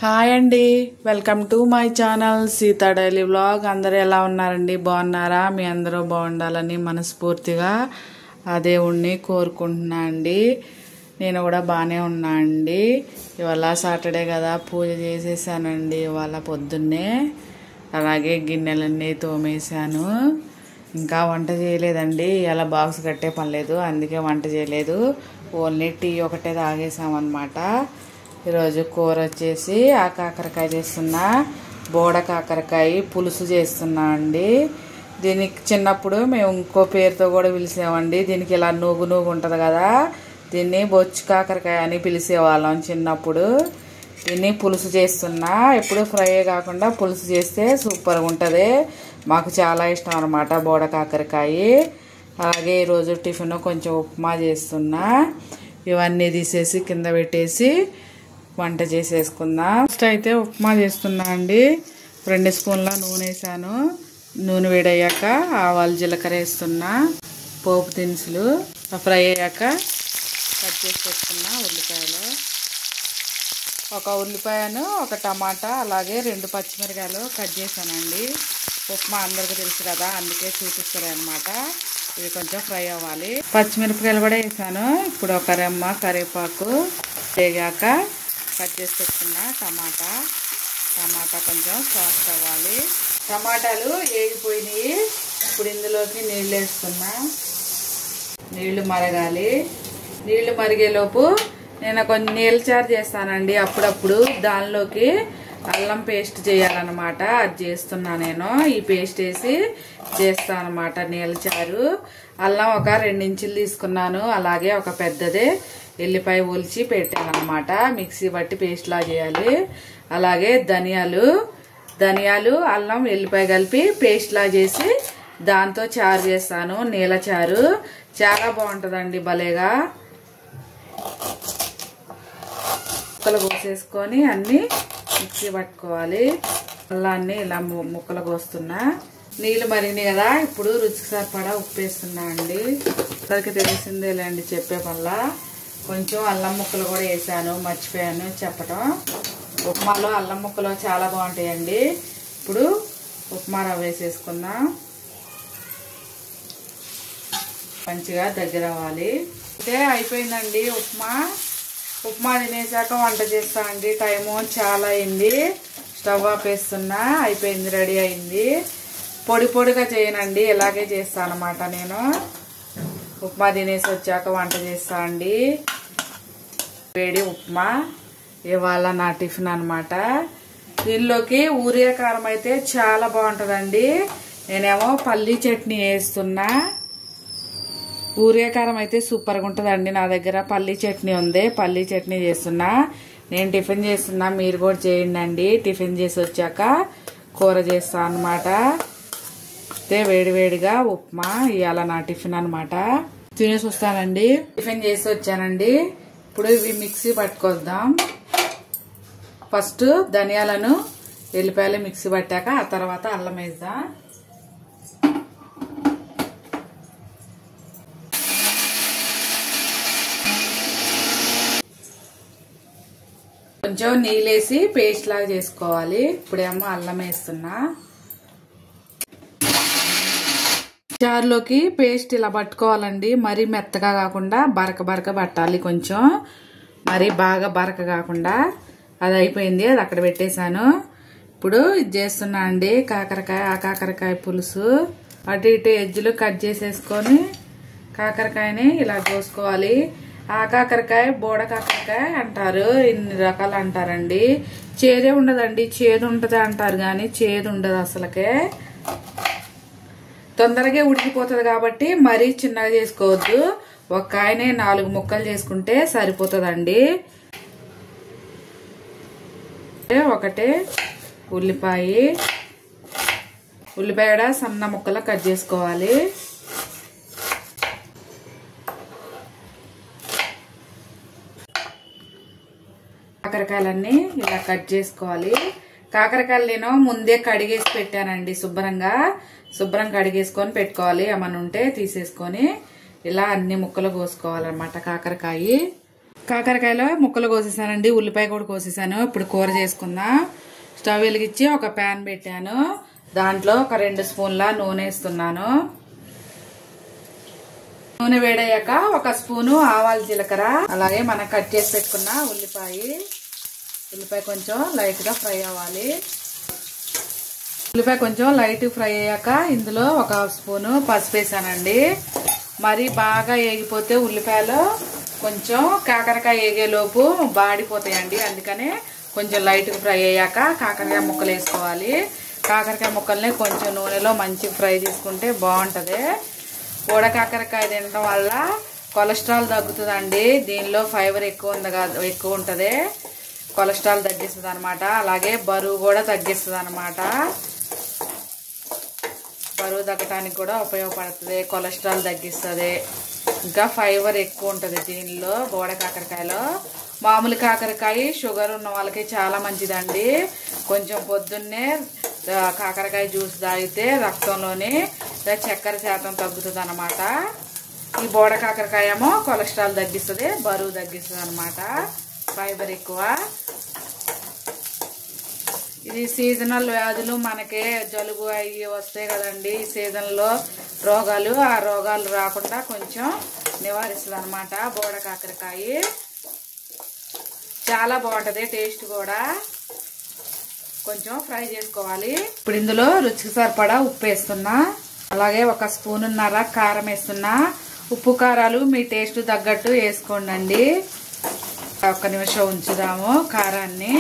Hi అండి, welcome to my channel Sita daily vlog. అందరూ ఎలా ఉన్నారండి? బాగున్నారా? మీ అందరూ బాగుండాలని మనస్ఫూర్తిగా ఆ దేవుణ్ణి కోరుకుంటున్నా అండి. నేను కూడా బాగానే ఉన్నా అండి. ఇవాళ సాటర్డే కదా, పూజ చేసేసానండి ఇవాళ పొద్దున్నే. అలాగే గిన్నెలన్నీ తోమేశాను. ఇంకా వంట చేయలేదండి. ఇలా బాక్స్ కట్టే పని లేదు, అందుకే వంట చేయలేదు. ఓన్లీ టీ ఒకటే తాగేసామన్నమాట. ఈరోజు కూర వచ్చేసి ఆ కాకరకాయ చేస్తున్నా, బోడ కాకరకాయ పులుసు చేస్తున్నా అండి. దీనికి చిన్నప్పుడు మేము ఇంకో పేరుతో కూడా పిలిచేవామండి. దీనికి ఇలా నూగు నూగు ఉంటుంది కదా, దీన్ని బొచ్చు కాకరకాయ అని పిలిచేవాళ్ళం చిన్నప్పుడు. దీన్ని పులుసు చేస్తున్నా. ఎప్పుడు ఫ్రై కాకుండా పులుసు చేస్తే సూపర్గా ఉంటుంది. మాకు చాలా ఇష్టం అనమాట బోడ కాకరకాయ. అలాగే ఈరోజు టిఫిన్ కొంచెం ఉప్మా చేస్తున్నా. ఇవన్నీ తీసేసి కింద పెట్టేసి వంట చేసేసుకుందాం. ఫస్ట్ అయితే ఉప్మా చేస్తున్నా అండి. 2 స్పూన్ల నూనె వేసాను. నూనె వేడయ్యాక ఆవాలు జీలకర్ర వేస్తున్నా. పోపు దినుసులు ఫ్రై అయ్యాక కట్ చేసి పెట్టుకున్నా ఉల్లిపాయలు, ఒక ఉల్లిపాయను, ఒక టమాటా, అలాగే 2 పచ్చిమిరకాయలు కట్ చేశానండి. ఉప్మా అందరికీ తెలుసు కదా, అందుకే చూపిస్తారు అనమాట. ఇవి కొంచెం ఫ్రై అవ్వాలి. పచ్చిమిరపకాయలు కూడా వేసాను. ఇప్పుడు ఒక రెమ్మ కరివేపాకు వేగాక కట్ చేసి పెట్టుకున్న టమాటా కొంచెం సాఫ్ట్ అవ్వాలి. టమాటాలు వేగిపోయినాయి. ఇప్పుడు ఇందులోకి నీళ్ళు వేస్తున్నా. నీళ్లు మరగాలి. నీళ్లు మరిగేలోపు నేను కొంచెం నీళ్ళ చారు చేస్తానండి అప్పుడప్పుడు. దానిలోకి అల్లం పేస్ట్ చేయాలన్నమాట. అది చేస్తున్నా నేను. ఈ పేస్ట్ వేసి చేస్తాను అనమాట నీళ్ళ చారు. అల్లం ఒక 2 ఇంచులు తీసుకున్నాను. అలాగే ఒక పెద్దదే ఎల్లిపాయ ఒలిచి పెట్టానమాట. మిక్సీ బట్టి పేస్ట్ లా చేయాలి. అలాగే ధనియాలు అల్లం ఎల్లిపాయ కలిపి పేస్ట్ లా చేసి దాంతో చారు చేస్తాను. నీళ్ళ చారు చాలా బాగుంటుందండి, భలేగా. ముక్కలు కోసేసుకొని అన్ని మిక్సీ పట్టుకోవాలి. అల్లాన్ని ఇలా ముక్కలు కోస్తున్నా. నీళ్ళు మరిగినాయి కదా, ఇప్పుడు రుచికి సరిపడా ఉప్పు వేస్తున్నా అండి. అందరికి తెలిసిందేలేండి చెప్పే పనిలా. కొంచెం అల్లం ముక్కలు కూడా వేసాను, మర్చిపోయాను చెప్పడం. ఉప్మాలో అల్లం ముక్కలు చాలా బాగుంటాయండి. ఇప్పుడు ఉప్మా రవ్వ వేసేసుకుందాం. మంచిగా దగ్గర అవ్వాలి. అయితే అయిపోయిందండి ఉప్మా తినేసాక వంట చేస్తానండి. టైము చాలా అయింది. స్టవ్ ఆపేస్తున్నా. అయిపోయింది, రెడీ అయింది. పొడి పొడిగా చేయనండి, ఇలాగే చేస్తాను అన్నమాట నేను. ఉప్మా తినేసి వచ్చాక వంట చేస్తా అండి. వేడి ఉప్మా ఇవాళ నా టిఫిన్ అనమాట. దీనిలోకి ఊరియా కారం అయితే చాలా బాగుంటుందండి. నేనేమో పల్లీ చట్నీ వేస్తున్నా. ఊరియా కారం అయితే సూపర్గా ఉంటుందండి. నా దగ్గర పల్లీ చట్నీ ఉంది, పల్లీ చట్నీ చేస్తున్నా. నేను టిఫిన్ చేస్తున్నా, మీరు కూడా చేయండి అండి. టిఫిన్ చేసి వచ్చాక కూర చేస్తా అనమాట. అయితే వేడివేడిగా ఉప్మా ఇవాళ నా టిఫిన్ అనమాట. తినేసి వస్తానండి. టిఫిన్ చేసి వచ్చానండి. ఇప్పుడు ఇవి మిక్సీ పట్టుకొద్దాం. ఫస్ట్ ధనియాలను ఎల్లిపాయలు మిక్సీ పట్టాక ఆ తర్వాత అల్లం వేద్దాం. కొంచెం నీళ్ళేసి పేస్ట్ లాగా చేసుకోవాలి. ఇప్పుడేమో అల్లం వేస్తున్నా. చారులోకి పేస్ట్ ఇలా పట్టుకోవాలండి. మరీ మెత్తగా కాకుండా బరక పట్టాలి. కొంచెం మరి బాగా బరక కాకుండా. అది అయిపోయింది, అది అక్కడ పెట్టేశాను. ఇప్పుడు ఇది చేస్తున్నా అండి ఆ కాకరకాయ పులుసు. అటు ఇటు ఎజ్జులు కట్ చేసేసుకొని కాకరకాయని ఇలా కోసుకోవాలి. ఆ కాకరకాయ బోడ కాకరకాయ అంటారు, ఇన్ని రకాలు అంటారండి. చేదే ఉండదండి, చేదు ఉంటుంది అంటారు కానీ చేదు ఉండదు అసలుకే. తొందరగా ఉడికిపోతుంది కాబట్టి మరీ చిన్నగా చేసుకోవద్దు. ఒక కాయనే 4 ముక్కలు చేసుకుంటే సరిపోతుందండి. ఒకటే ఉల్లిపాయ కూడా సన్న ముక్కలు కట్ చేసుకోవాలి. కాకరకాయలన్నీ ఇలా కట్ చేసుకోవాలి. కాకరకాయలు నేను ముందే కడిగేసి పెట్టానండి. శుభ్రం కడిగేసుకొని పెట్టుకోవాలి. ఏమన్నా ఉంటే తీసేసుకొని ఇలా అన్ని ముక్కలు కోసుకోవాలన్నమాట. కాకరకాయ కాకరకాయలో ముక్కలు కోసేసానండి, ఉల్లిపాయ కూడా కోసేసాను. ఇప్పుడు కూర చేసుకుందాం. స్టవ్ వెలిగించి ఒక ప్యాన్ పెట్టాను. దాంట్లో ఒక 2 స్పూన్ల నూనె వేస్తున్నాను. నూనె వేడయ్యాక 1 స్పూను ఆవాలు జీలకర్ర, అలాగే మనం కట్ చేసి పెట్టుకున్న ఉల్లిపాయ కొంచెం లైట్ గా ఫ్రై అవ్వాలి. ఉల్లిపాయ కొంచెం లైట్ ఫ్రై అయ్యాక ఇందులో 1 స్పూను పసుపు వేసానండి. మరి బాగా వేగిపోతే ఉల్లిపాయలో కొంచెం కాకరకాయ వేగేలోపు బాడిపోతాయండి. అందుకనే కొంచెం లైట్ ఫ్రై అయ్యాక కాకరకాయ ముక్కలు వేసుకోవాలి. కాకరకాయ ముక్కల్ని కొంచెం నూనెలో మంచిగా ఫ్రై చేసుకుంటే బాగుంటది. బోడ కాకరకాయ తినడం వల్ల కొలెస్ట్రాల్ తగ్గుతుందండి. దీనిలో ఫైబర్ ఎక్కువ ఉంటది. కొలెస్ట్రాల్ తగ్గిస్తుంది అనమాట. అలాగే బరువు కూడా తగ్గిస్తుంది అనమాట. బరువు తగ్గడానికి కూడా ఉపయోగపడుతుంది. కొలెస్ట్రాల్ తగ్గిస్తుంది. ఇంకా ఫైబర్ ఎక్కువ ఉంటుంది దీనిలో, బోడ కాకరకాయలో. మామూలు కాకరకాయ షుగర్ ఉన్న వాళ్ళకి చాలా మంచిదండి. కొంచెం పొద్దున్నే కాకరకాయ జ్యూస్ తాగితే రక్తంలోని చక్కెర శాతం తగ్గుతుంది అనమాట. ఈ బోడ కాకరకాయ ఏమో కొలెస్ట్రాల్ తగ్గిస్తుంది, బరువు తగ్గిస్తుంది అనమాట. ఫైబర్ ఎక్కువ. ఇది సీజనల్ వ్యాధులు, మనకి జలుబు అయ్యి వస్తాయి కదండి. ఈ సీజన్లో రోగాలు, ఆ రోగాలు రాకుండా కొంచెం నివారిస్తుంది అనమాట బోడ కాకరకాయ. చాలా బాగుంటది, టేస్ట్ కూడా. కొంచెం ఫ్రై చేసుకోవాలి. ఇప్పుడు ఇందులో రుచికి సరిపడా ఉప్పు వేస్తున్నా, అలాగే 1 స్పూనున్నర కారం వేస్తున్నా. ఉప్పు కారాలు మీ టేస్ట్ తగ్గట్టు వేసుకోండి. 1 నిమిషం ఉంచుదాము కారాన్ని.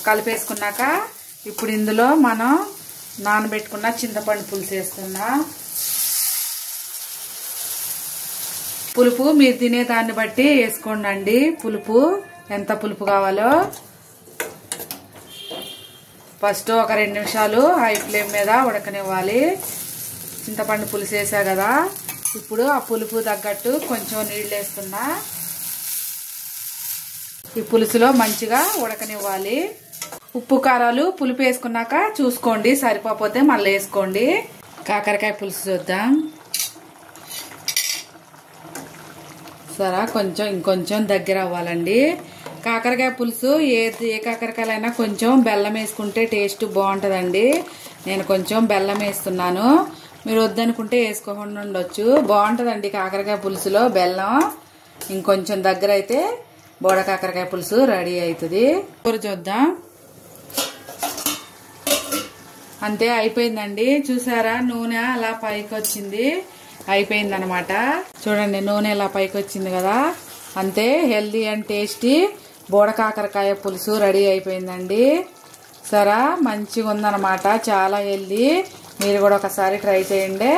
కలిపేసుకున్నాక ఇప్పుడు ఇందులో మనం నానబెట్టుకున్న చింతపండు పులుసు వేస్తున్నా. పులుపు మీరు తినే దాన్ని బట్టి వేసుకోండి. పులుపు ఎంత పులుపు కావాలో. ఫస్ట్ ఒక 2 నిమిషాలు హై ఫ్లేమ్ మీద ఉడకనివ్వాలి. చింతపండు పులుసు వేసా కదా, ఇప్పుడు ఆ పులుపు తగ్గట్టు కొంచెం నీళ్ళు వేస్తున్నా. ఈ పులుసులో మంచిగా ఉడకనివ్వాలి. ఉప్పు కారాలు పులుపు వేసుకున్నాక చూసుకోండి, సరిపోతే మళ్ళీ వేసుకోండి. కాకరకాయ పులుసు చూద్దాం. సరే, ఇంకొంచెం దగ్గర అవ్వాలండి. కాకరకాయ పులుసు ఏ కాకరకాయలైనా కొంచెం బెల్లం వేసుకుంటే టేస్ట్ బాగుంటుందండి. నేను కొంచెం బెల్లం వేస్తున్నాను. మీరు వద్దనుకుంటే వేసుకోకుండా ఉండొచ్చు. బాగుంటుందండి కాకరకాయ పులుసులో బెల్లం. ఇంకొంచెం దగ్గర అయితే బోడ కాకరకాయ పులుసు రెడీ అవుతుంది. కూర చూద్దాం. అంతే, అయిపోయిందండి. చూసారా, నూనె అలా పైకి వచ్చింది. అయిపోయింది అనమాట. చూడండి, నూనె ఇలా పైకి వచ్చింది కదా. అంతే, హెల్దీ అండ్ టేస్టీ బోడ కాకరకాయ పులుసు రెడీ అయిపోయిందండి. సరే, మంచిగా ఉందన్నమాట. చాలా హెల్దీ. మీరు కూడా ఒకసారి ట్రై చేయండి.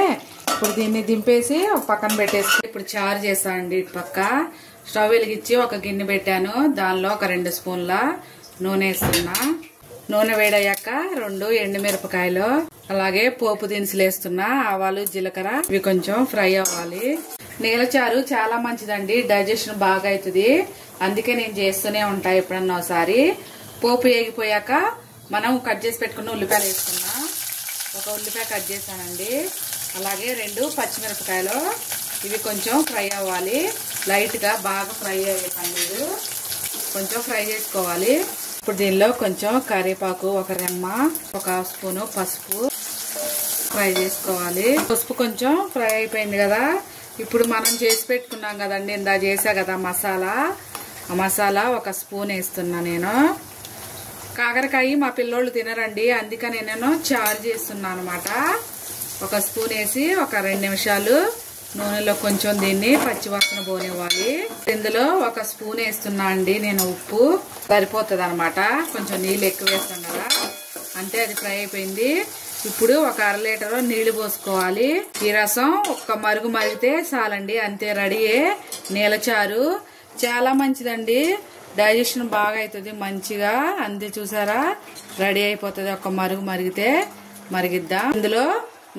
ఇప్పుడు దీన్ని దింపేసి ఒక పక్కన పెట్టేసి ఇప్పుడు చారు చేస్తానండి. ఇటు పక్క స్టవ్ వెలిగించి ఒక గిన్నె పెట్టాను. దానిలో ఒక 2 స్పూన్ల నూనె వేస్తున్నా. నూనె వేడయ్యాక 2 ఎండుమిరపకాయలు, అలాగే పోపు దినుసులు వేస్తున్నా. ఆవాలు, జీలకర్ర, ఇవి కొంచెం ఫ్రై అవ్వాలి. నీలచారు చాలా మంచిదండి, డైజెషన్ బాగా అవుతుంది. అందుకే నేను చేస్తూనే ఉంటా ఎప్పుడన్నా ఒకసారి. పోపు వేగిపోయాక మనం కట్ చేసి పెట్టుకున్న ఉల్లిపాయలు వేసుకున్నా. 1 ఉల్లిపాయ కట్ చేశానండి. అలాగే 2 పచ్చిమిరపకాయలు, ఇవి కొంచెం ఫ్రై అవ్వాలి. లైట్ గా, బాగా ఫ్రై అయ్యేది, కొంచెం ఫ్రై చేసుకోవాలి. ఇప్పుడు దీనిలో కొంచెం కరివేపాకు, 1 రెమ్మ, 1 స్పూను పసుపు ఫ్రై చేసుకోవాలి. పసుపు కొంచెం ఫ్రై అయిపోయింది కదా. ఇప్పుడు మనం చేసి పెట్టుకున్నాం కదండి, ఇందా చేసా కదా మసాలా. ఆ మసాలా 1 స్పూన్ వేస్తున్నా నేను. కాకరకాయ మా పిల్లోళ్ళు తినరండి, అందుకని నేను చారు చేస్తున్నా అనమాట. 1 స్పూన్ వేసి ఒక 2 నిమిషాలు నూనెలో కొంచెం దీన్ని పచ్చివాసన పోనివ్వాలి. ఇందులో 1 స్పూన్ వేస్తున్నా అండి నేను. ఉప్పు సరిపోతుంది అనమాట, కొంచెం నీళ్ళు ఎక్కువ వేస్తాం కదా. అంతే, అది ఫ్రై అయిపోయింది. ఇప్పుడు ఒక 1/2 లీటర్ నీళ్లు పోసుకోవాలి. ఈ రసం ఒక్క మరుగు మరిగితే చాలండి, అంతే, రెడీయే నీలచారు. చాలా మంచిదండి, డైజెషన్ బాగా అవుతుంది మంచిగా. అంతే, చూసారా, రెడీ అయిపోతుంది. ఒక్క మరుగు మరిగితే మరిగిద్దాం. ఇందులో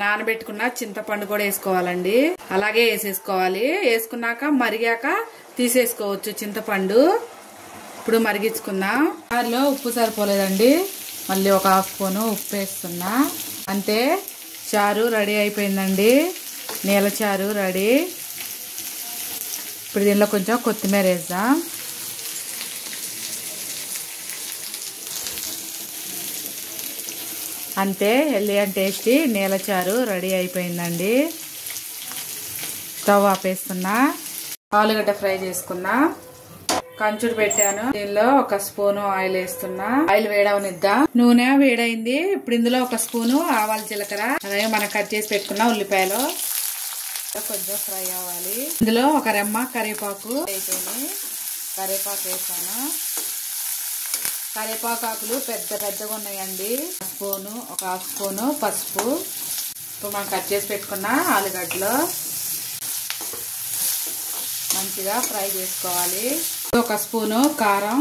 నానబెట్టుకున్న చింతపండు కూడా వేసుకోవాలండి. అలాగే వేసేసుకోవాలి. వేసుకున్నాక మరిగాక తీసేసుకోవచ్చు చింతపండు. ఇప్పుడు మరిగించుకుందాం. చారులో ఉప్పు సరిపోలేదండి, మళ్ళీ 1/2 స్పూను ఉప్పు వేస్తున్నా. అంతే, చారు రెడీ అయిపోయిందండి. నీలచారు రెడీ. ఇప్పుడు దీనిలో కొంచెం కొత్తిమీర వేద్దాం. అంతే, హెల్దీ అండ్ టేస్టీ నీలచారు రెడీ అయిపోయిందండి. స్టవ్ ఆపేస్తున్నా. ఆలుగడ్డ ఫ్రై చేసుకున్నా. కంచుడు పెట్టాను. దీనిలో 1 స్పూను ఆయిల్ వేస్తున్నా. ఆయిల్ వేడవనిద్దాం. నూనె వేడైంది. ఇప్పుడు ఇందులో 1 స్పూను ఆవాల జీలకర్ర, అలాగే మనం కట్ చేసి పెట్టుకున్న ఉల్లిపాయలు కొంచెం ఫ్రై అవ్వాలి. ఇందులో 1 రెమ్మ కరివేపాకు అయిపోయింది. కరివేపాకు వేసాను. కరివేపాకు ఆకులు పెద్దగా ఉన్నాయండి. 1 స్పూను పసుపు. ఇప్పుడు మనం కట్ చేసి పెట్టుకున్న ఆలుగడ్డలు మంచిగా ఫ్రై చేసుకోవాలి. 1 స్పూను కారం.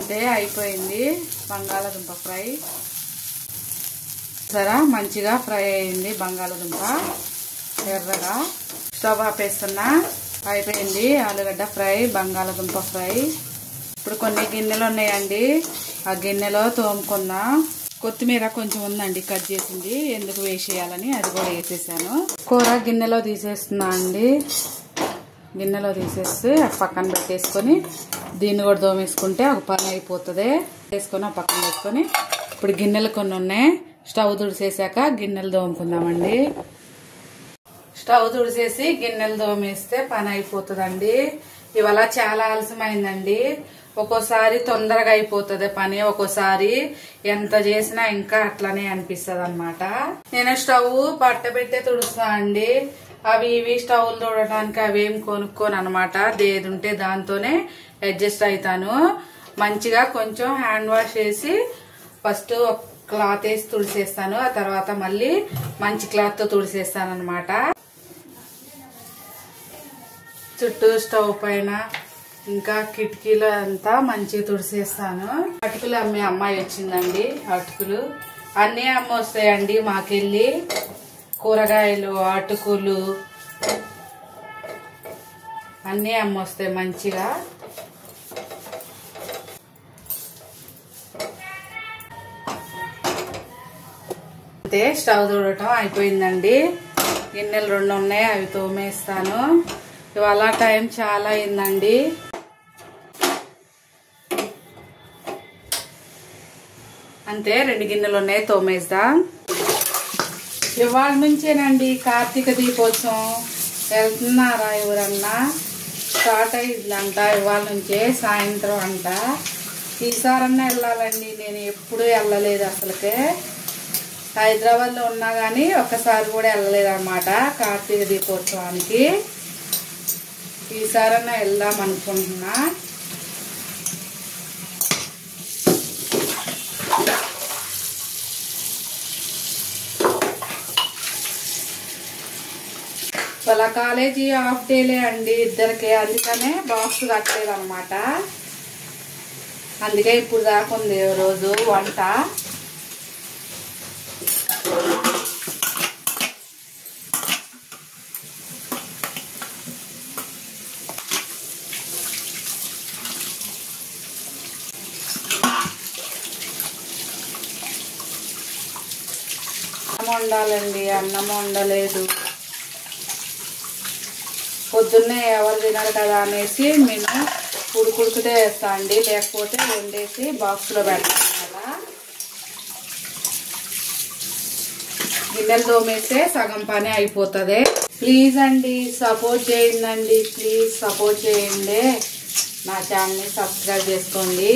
అంటే అయిపోయింది బంగాళదుంప ఫ్రై. సరే, మంచిగా ఫ్రై అయింది బంగాళదుంప ఎర్రగా. స్టవ్ ఆపేస్తున్నా. అయిపోయింది ఆలుగడ్డ ఫ్రై, బంగాళదుంప ఫ్రై. ఇప్పుడు కొన్ని గిన్నెలు ఉన్నాయండి, ఆ గిన్నెలో తోముకుందాం. కొత్తిమీర కొంచెం ఉందండి కట్ చేసింది, ఎందుకు వేసేయాలని అది కూడా వేసేసాను. కూర గిన్నెలో తీసేస్తున్నా అండి. గిన్నెలో తీసేసి పక్కన పెట్టేసుకొని దీన్ని కూడా తోమేసుకుంటే ఒక పని అయిపోతుంది. వేసుకొని పక్కన పెట్టుకొని ఇప్పుడు గిన్నెలు కొన్ని ఉన్నాయి. స్టవ్ తుడిసేసాక గిన్నెలు తోముకుందామండి. స్టవ్ తుడిసేసి గిన్నెలు తోమేస్తే పని అయిపోతుందండి. ఇవాళ చాలా ఆలస్యమైందండి. ఒక్కోసారి తొందరగా అయిపోతుంది పని, ఒక్కోసారి ఎంత చేసినా ఇంకా అట్లనే అనిపిస్తుంది అన్నమాట. నేను స్టవ్ బట్ట పెట్టే తుడుస్తా అండి. అవి ఇవి స్టవ్లు తోడటానికి అవేం కొనుక్కోను అనమాట. ఏది ఉంటే దాంతోనే అడ్జస్ట్ అవుతాను. మంచిగా కొంచెం హ్యాండ్ వాష్ చేసి ఫస్ట్ క్లాత్ వేసి తుడిసేస్తాను. ఆ తర్వాత మళ్ళీ మంచి క్లాత్ తో తుడిసేస్తాను అనమాట. చుట్టూ స్టవ్ పైన ఇంకా కిటికీలో అంతా మంచిగా తుడిసేస్తాను. అటుకులు అమ్మే అమ్మాయి వచ్చిందండి. అటుకులు అన్నీ అమ్మ వస్తాయండి మాకెళ్ళి. కూరగాయలు, అటుకులు అన్నీ అమ్మ వస్తాయి మంచిగా. అంతే, స్టవ్ తోడటం అయిపోయిందండి. గిన్నెలు 2 ఉన్నాయి, అవి తోమేస్తాను. ఇవాళ టైం చాలా అయిందండి. అంతే, 2 గిన్నెలు ఉన్నాయి, తోమేద్దాం. ఇవాళ నుంచేనండి కార్తీక దీపోత్సవం. వెళ్తున్నారా ఎవరన్నా? స్టార్ట్ అయ్యిందంట ఇవాళ నుంచే, సాయంత్రం అంట. ఈసారన్నా వెళ్ళాలండి. నేను ఎప్పుడూ వెళ్ళలేదు అసలుకే. హైదరాబాద్లో ఉన్నా కానీ ఒక్కసారి కూడా వెళ్ళలేదు అన్నమాట కార్తీక దీపోత్సవానికి. ఈసారన్నా వెళ్దాం అనుకుంటున్నా. వాళ్ళ కాలేజీ హాఫ్ డేలే అండి ఇద్దరికి, అందుకనే బాక్స్ కట్టలేదు అనమాట. అందుకే ఇప్పుడు దాకా ఉంది రోజు వంట. అన్నం వండాలండి, అన్నం వండలేదు. పొద్దున్నే ఎవరు తినరు కదా అనేసి నేను ఉడుకుడికితే వేస్తా అండి, లేకపోతే వండేసి బాక్స్లో పెడతాను కదా. గిన్నెలు తోమేస్తే సగం పని అయిపోతుంది. ప్లీజ్ అండి సపోర్ట్ చేయండి, ప్లీజ్ సపోర్ట్ చేయండి. నా ఛానల్ని సబ్స్క్రైబ్ చేసుకోండి.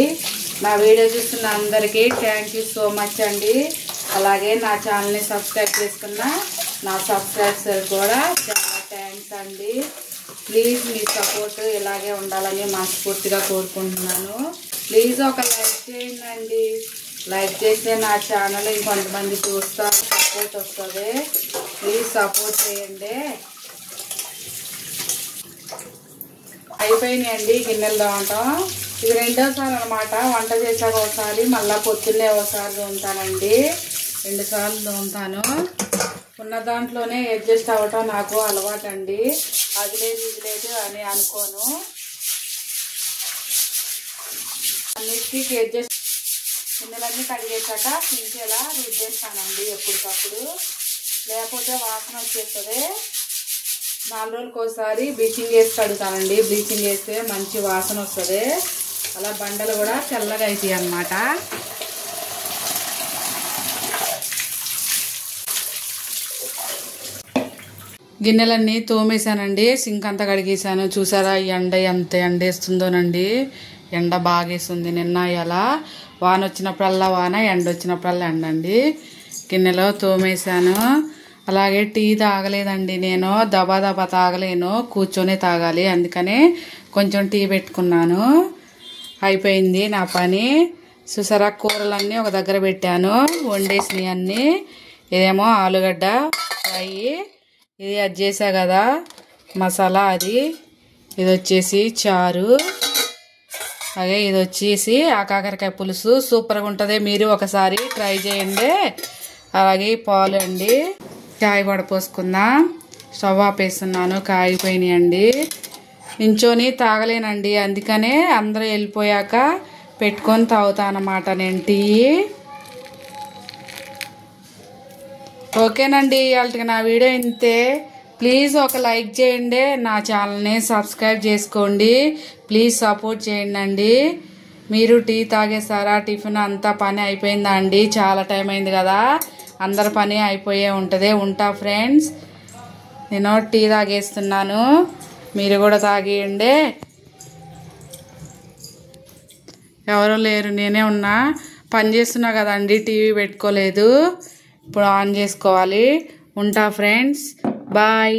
నా వీడియో చూస్తున్న అందరికీ థ్యాంక్ యూ సో మచ్ అండి. అలాగే నా ఛానల్ని సబ్స్క్రైబ్ చేసుకున్న నా సబ్స్క్రైబర్స్ కూడా చాలా థ్యాంక్స్ అండి. ప్లీజ్ మీ సపోర్ట్ ఇలాగే ఉండాలని మనస్ఫూర్తిగా కోరుకుంటున్నాను. ప్లీజ్ ఒక లైక్ చేయండి. లైక్ చేస్తే నా ఛానల్ ఇంకొంతమంది చూస్తారు, సపోర్ట్ వస్తుంది. ప్లీజ్ సపోర్ట్ చేయండి. అయిపోయినాయండి గిన్నెలు తోమటం. ఇది 2వ సారి అనమాట. వంట చేశాక ఒకసారి, మళ్ళీ పొద్దున్నే ఒకసారి తోముతానండి. 2 సార్లు తోముతాను. ఉన్న దాంట్లోనే అడ్జస్ట్ అవ్వటం నాకు అలవాటండి. అది లేదు ఇది లేదు అని అనుకోను. అన్నిటికీ అడ్జస్ట్. గిన్నెలన్నీ కడిగేసాక సింకేలా రుద్దేస్తానండి ఎప్పటికప్పుడు. లేకపోతే వాసన వచ్చేస్తుంది. 4 రోజులకు ఒకసారి బ్లీచింగ్ వేసి కడుగుతానండి. బ్లీచింగ్ వేస్తే మంచి వాసన వస్తుంది. అలా బండలు కూడా తెల్లగా అవుతాయి అన్నమాట. గిన్నెలన్నీ తోమేశానండి. సింక్ అంతా కడిగేసాను. చూసారా ఎండ ఎంత ఎండేస్తుందోనండి. ఎండ బాగేస్తుంది. నిన్న ఇలా వాన వచ్చినప్పుడల్లా వాన, ఎండ వచ్చినప్పుడల్లా ఎండ అండి. గిన్నెలో తోమేశాను. అలాగే టీ తాగలేదండి. నేను దబా దబా తాగలేను, కూర్చొని తాగాలి. అందుకని కొంచెం టీ పెట్టుకున్నాను. అయిపోయింది నా పని. చూసారా కూరలన్నీ ఒక దగ్గర పెట్టాను. వండేసినవి అన్నీ. ఇదేమో ఆలుగడ్డ ఫ్రై, ఇది అది చేసా కదా మసాలా, అది ఇది వచ్చేసి చారు, అలాగే ఇది వచ్చేసి కాకరకాయ పులుసు. సూపర్గా ఉంటుంది. మీరు ఒకసారి ట్రై చేయండి. అలాగే పాలు అండి. చాయ్ కూడా పోసుకుందాం. స్టవ్ ఆపేస్తున్నాను. కాగిపోయినాయండి. నించొని తాగలేనండి. అందుకనే అందరూ వెళ్ళిపోయాక పెట్టుకొని తాగుతానమాట నేను టీ. ఓకేనండి, వాళ్ళకి నా వీడియో ఇంతే. ప్లీజ్ ఒక లైక్ చేయండి. నా ఛానల్ని సబ్స్క్రైబ్ చేసుకోండి. ప్లీజ్ సపోర్ట్ చేయండి అండి. మీరు టీ తాగేసారా? టిఫిన్ అంతా పని అయిపోయిందా అండి? చాలా టైం అయింది కదా. అందరి పని అయిపోయే ఉంటుంది. ఉంటా ఫ్రెండ్స్. నేను టీ తాగేస్తున్నాను. మీరు కూడా తాగేయండి. ఎవరూ లేరు, నేనే ఉన్నా. పని చేస్తున్నా కదండి, టీవీ పెట్టుకోలేదు. ఇప్పుడు ఆన్ చేసుకోవాలి. ఉంటా ఫ్రెండ్స్. బాయ్.